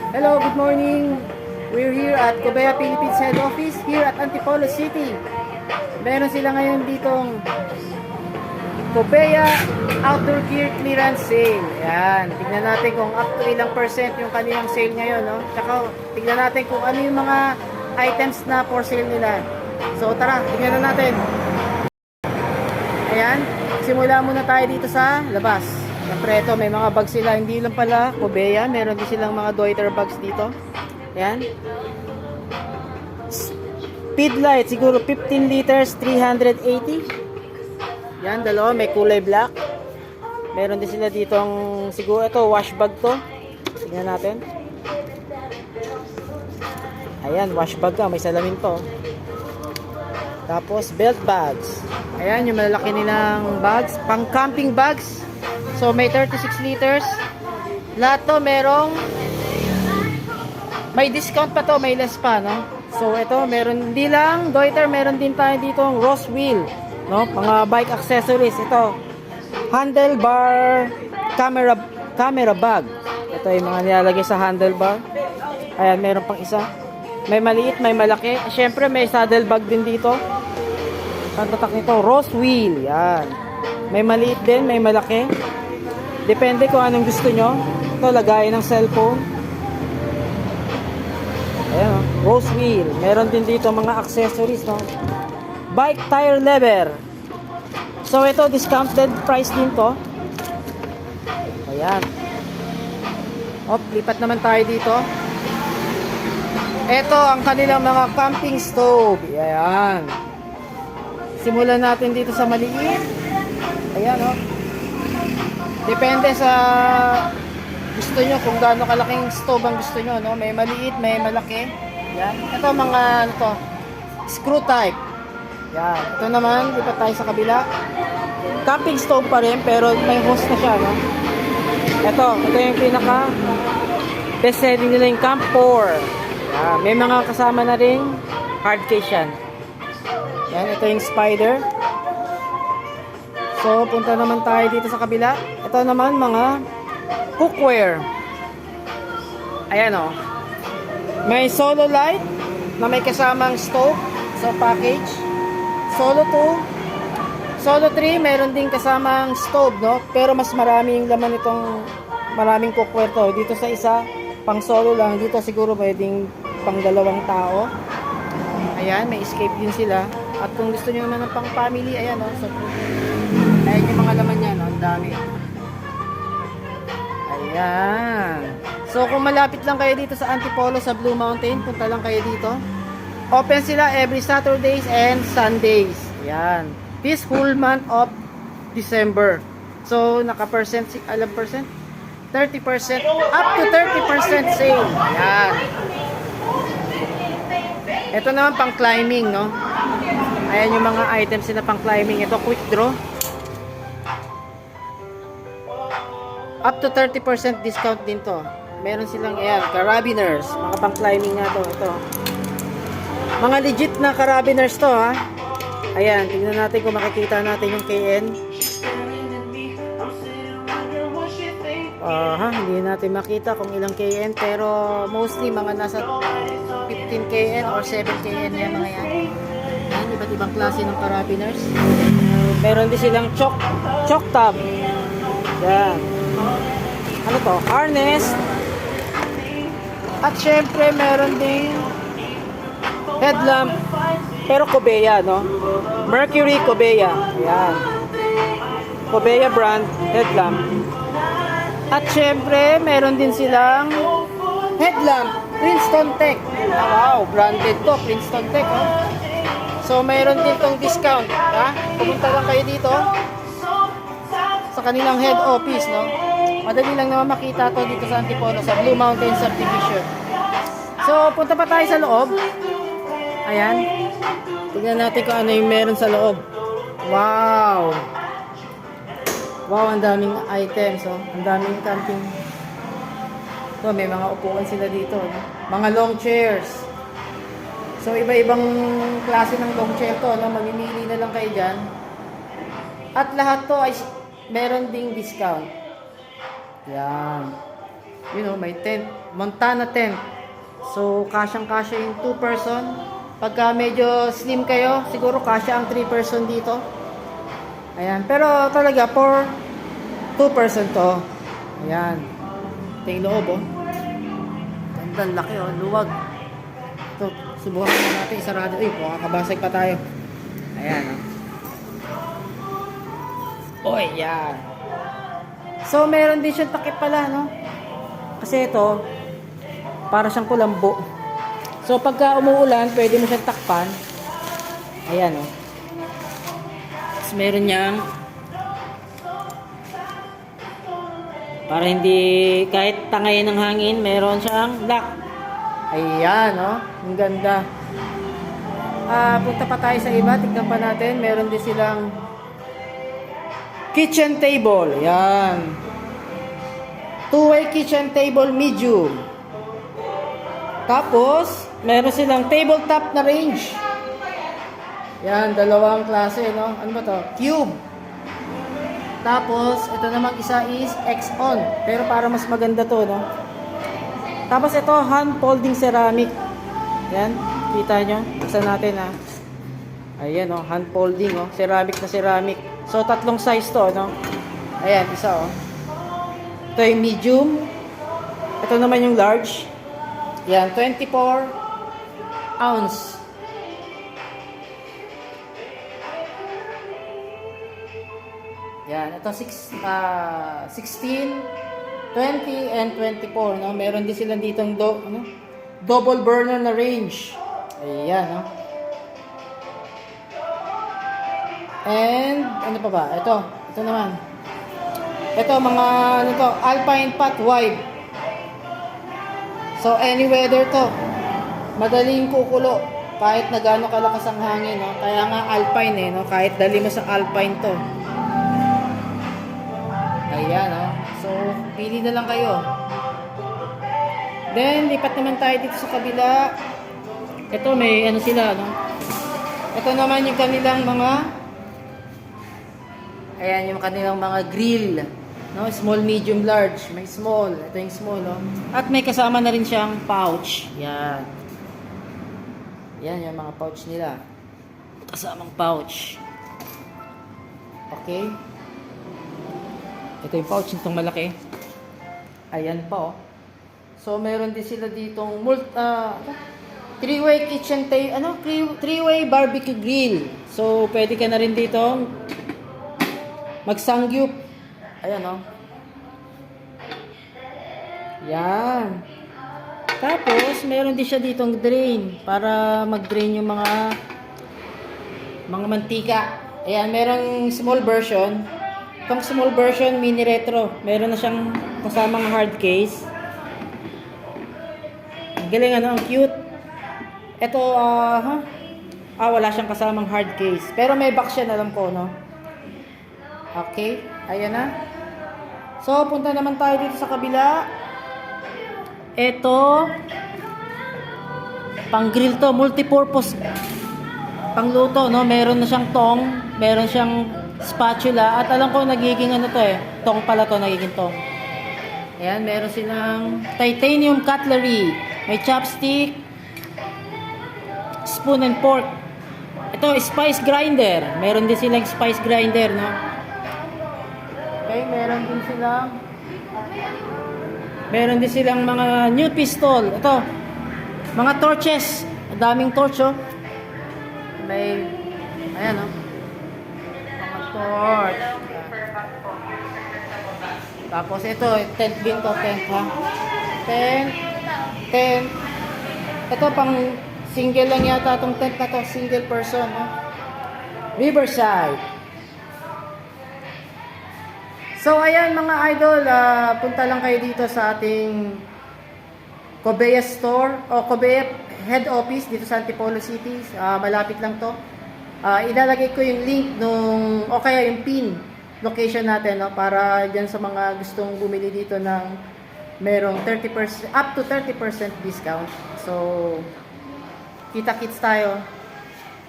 Hello, good morning. We're here at Cobea Philippines Head Office here at Antipolo City. Meron sila ngayon ditong Cobea Outdoor Gear Clearance Sale. Ayan, tignan natin kung up to ilang percent yung kanilang sale ngayon, no? Tsaka tignan natin kung ano yung mga items na for sale nila. So tara, tignan na natin. Ayan, simula muna tayo dito sa labas. Siyempre ito, may mga bags sila, hindi lang pala Cobea, meron din silang mga Deuter bags dito. Ayan. Speedlight, siguro 15 liters, 380. Yan, dalawa, may kulay black. Meron din sila ditong, siguro ito, wash bag to. Tingnan natin. Ayan, wash bag ka, may salamin to. Tapos, belt bags. Ayan, yung malalaki nilang bags, pang camping bags. So, may 36 liters. Lahat to merong may discount pa to, may less pa, no? So, ito, meron, hindi lang Deuter, meron din tayo dito ang Ross wheel, no? Mga bike accessories. Ito, handlebar camera bag. Ito yung mga nilalagay sa handlebar. Ayan, meron pang isa. May maliit, may malaki. Siyempre, may saddle bag din dito. Ang tatak nito, Ross wheel. Yan. May maliit din, may malaki. Depende kung anong gusto nyo. Ito, lagayan ng cellphone. Ayan, Ross wheel. Meron din dito mga accessories, no? Bike tire lever. So, ito, discounted price din to. Ayan. Lipat naman tayo dito. Ito, ang kanilang mga camping stove. Ayan. Simulan natin dito sa maliit. Ayan, oh. Depende sa gusto nyo kung gaano kalaking stove ang gusto nyo, no? May maliit, may malaki. Yan. Ito mga ano to, screw type. Yan. Ito naman, lipat tayo sa kabila. Camping stove pa rin pero may hose na siya, no? Ito yung pinaka best selling nila yung Camp 4. Yan. May mga kasama na ring hard case yan. Yan, ito yung spider. So, punta naman tayo dito sa kabila. Ito naman, mga cookware. Ayan, o. May solo light na may kasamang stove sa package. Solo 2. Solo 3, meron din kasamang stove, no? Pero mas maraming laman itong maraming cookware to. Dito sa isa, pang solo lang. Dito siguro pwedeng pang 2 tao. Ayan, may escape din sila. At kung gusto nyo naman ng pang family, ayan, o. So, ayan yung mga laman niya, no? Ang dami. Ayan. So, kung malapit lang kayo dito sa Antipolo, sa Blue Mountain, punta lang kayo dito. Open sila every Saturdays and Sundays. Ayan. This whole month of December. So, naka-percent, alam percent? 30%, up to 30% sale. Ayan. Ito naman pang climbing, no? Ayan yung mga items na pang climbing. Ito, quick draw. Up to 30% discount din to. Meron silang, ayan, carabiners. Mga pang climbing nga to. Ito. Mga legit na carabiners to, ha. Ayan, tingnan natin kung makikita natin yung KN. Hindi natin makita kung ilang KN. Pero mostly mga nasa 15 KN or 7 KN yan, mga yan. Ayan, iba't ibang klase ng carabiners. Meron din silang chalk top. Yan. Ano to? Harness. At syempre meron ding headlamp. Pero Cobea, no? Mercury Cobea. Ayan. Cobea brand headlamp. At syempre meron din silang headlamp. Princeton Tech. Wow, branded to. Princeton Tech, oh. So meron din tong discount, ha? Pumunta lang kayo dito sa kanilang head office, no? Madali lang naman makita to dito sa Antipolo, sa Blue Mountain Subdivision. So, punta pa tayo sa loob. Ayan. Tignan natin kung ano yung meron sa loob. Wow! Wow, ang daming items, oh. Ang daming camping. So, may mga upuan sila dito, no? Mga long chairs. So, iba-ibang klase ng long chair to, no? Mamimili na lang kayo dyan. At lahat to ay meron ding discount. Yan. May tent. Montana tent. So, kasyang-kasya yung 2 person. Pagka medyo slim kayo, siguro kasya ang 3 person dito. Ayan. Pero talaga, for 2 person to. Ayan. Ito yung loob, oh. Gandang laki, oh. Luwag. Ito, subukan natin isarado. Uy, makakabasag pa tayo. Ayan, oh. Oy, yan. So, meron din siyang takip pala, no? Kasi ito, para siyang kulambo. So, pagka umuulan, pwede mo siyang takpan. Ayan, oh. Tapos, meron niyang para hindi, kahit tangay ng hangin, meron siyang lock. Ayan, oh. Ang ganda. Punta pa tayo sa iba. Tignan pa natin. Meron din silang kitchen table. Ayan. Two-way kitchen table medium. Tapos, meron silang tabletop na range. Yan, dalawang klase, no? Ano ba to? Cube. Tapos, ito namang isa is X-on. Pero para mas maganda to, no? Tapos, ito, hand folding ceramic. Yan, kita nyo? Buksan natin, ha? Ayan, oh, hand folding, oh. Ceramic na ceramic. So, tatlong size to, no? Ayan, isa, oh. Ito yung medium. Ito naman yung large. Yan, 24 ounce. Yan, ito 16, 20, and 24, no? Meron din silang ditong double burner na range. Ayan, no? And, ano pa ba? Ito naman. Ito, mga, Alpine pot wide. So, any weather to. Madaling kukulo. Kahit na gaano kalakas ang hangin, no? Kaya nga Alpine, no? Kahit dali mo sa Alpine to. Ayan, no? So, pili na lang kayo. Then, lipat naman tayo dito sa kabila. Ito, may ano sila, no? Ito naman yung kanilang mga, ayan, yung kanilang mga grill. No, small, medium, large. May small. Ito yung small, no? At may kasama na rin siyang pouch. Yan. Yan yung mga pouch nila. Kasamang pouch. Okay. Ito yung pouch nitong malaki. Ayan pa, oh. So, meron din sila ditong three-way kitchen table, three-way barbecue grill. So, pwede ka na rin dito magsangyup. Ayan, oh. Yan. Tapos, meron din siya ditong drain para mag-drain yung mga mantika. Ayan, merong small version. Itong small version, mini retro. Meron na siyang kasamang hard case. Ang galing, ano, ang cute. Ito, wala siyang kasamang hard case. Pero may box siya, alam ko, no? Okay, ayan na. So, punta naman tayo dito sa kabila. Ito, pang grill to, multipurpose. Pangluto, no? Meron na siyang tong, meron siyang spatula, at alam ko nagiging ano to, tong pala to, nagiging tong. Ayan, meron silang titanium cutlery. May chopstick, spoon and fork. Ito, spice grinder. Meron din silang spice grinder, no? Okay, meron din silang mga new pistol. Ito, mga torches. Daming torch, oh. May, ayan, oh. Mga torch. Tapos ito, tent din to, tent, ha. Tent. Ito, pang single lang yata itong tent na to. Single person, ha. Riverside. So, ayan mga idol, punta lang kayo dito sa ating Cobeya store o Cobeya head office dito sa Antipolo City. Malapit lang to. Ilalagay ko yung link o kaya yung pin location natin, no, para dyan sa mga gustong bumili dito ng merong 30%, up to 30% discount. So, kita-kits tayo.